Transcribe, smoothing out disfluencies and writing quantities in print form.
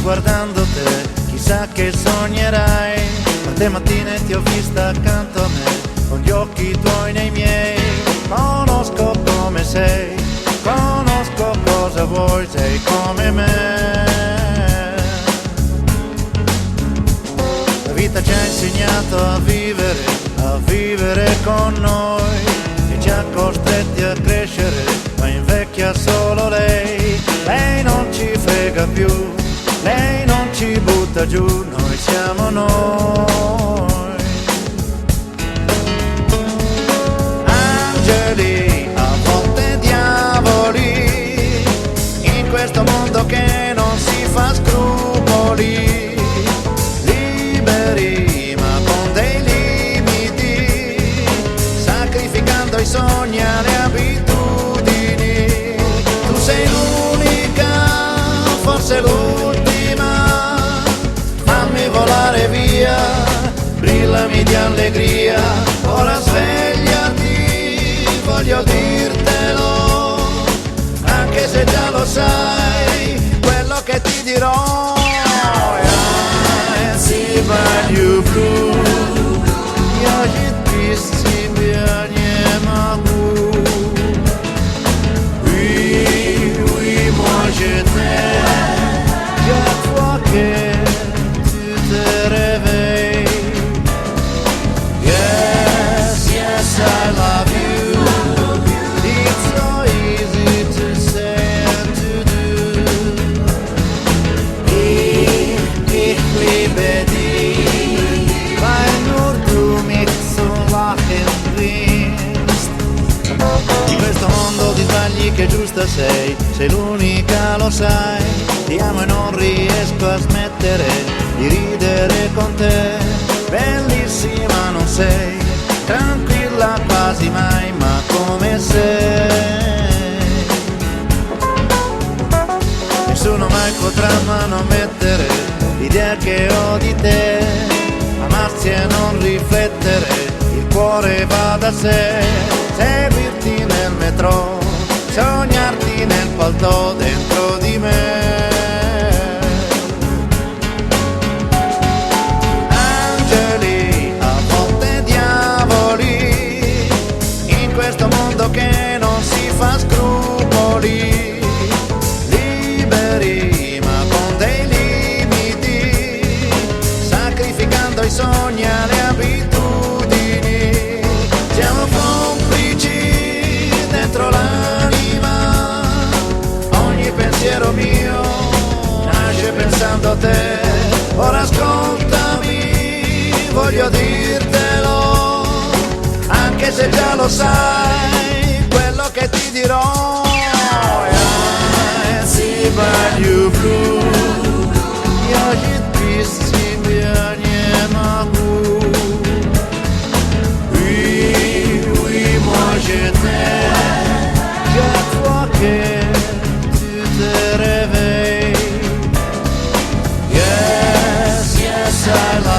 guardando te, chissà che sognerai. Tante mattine ti ho vista accanto a me, con gli occhi tuoi nei miei. Conosco come sei, conosco cosa vuoi, sei come me. La vita ci ha insegnato a vivere con noi, e ci ha costretti a crescere, ma invecchia solo lei. Lei non ci frega più, lei non ci butta giù, noi siamo noi. Angeli, a volte diavoli, in questo mondo che non si fa scrupoli, liberi ma con dei limiti, sacrificando i sogni alle abitudini. Tu sei l'unica, forse l'ultima, fammi volare via, brillami di allegria. Ora svegliati, voglio dirtelo, anche se già lo sai, quello che ti dirò. I see by you blue, ja без тебя не могу. Oui, moi je t'aime, chaque fois que tu te réveilles. Yes, yes, I love you. It's so easy to say and to do. Ich liebe dich, weil nur du mich so lachen bringst. Di questo mondo di sbagli che giusta sei l'unica, lo sai. Ti amo e non riesco a smettere di ridere con te. Bellissima non sei, tranquilla quasi mai, ma come sei. Nessuno mai potrà manomettere l'idea che ho di te. Amarsi e non riflettere, il cuore va da sé. Seguirti nel metro, sognarti nel palto dentro di me. Angeli, a volte diavoli, in questo mondo che non si fa scrupoli, liberi ma con dei limiti, sacrificando i sogni alle abitudini. Siamo complici dentro l'anima, ogni pensiero mio nasce pensando a te. Ora ascoltami, voglio dirtelo, anche se già lo sai, quello che ti dirò. I see by you blue, я без тебя не могу. Oui, moi je t'aime, chaque fois que tu te réveilles. Yes, yes, I love you.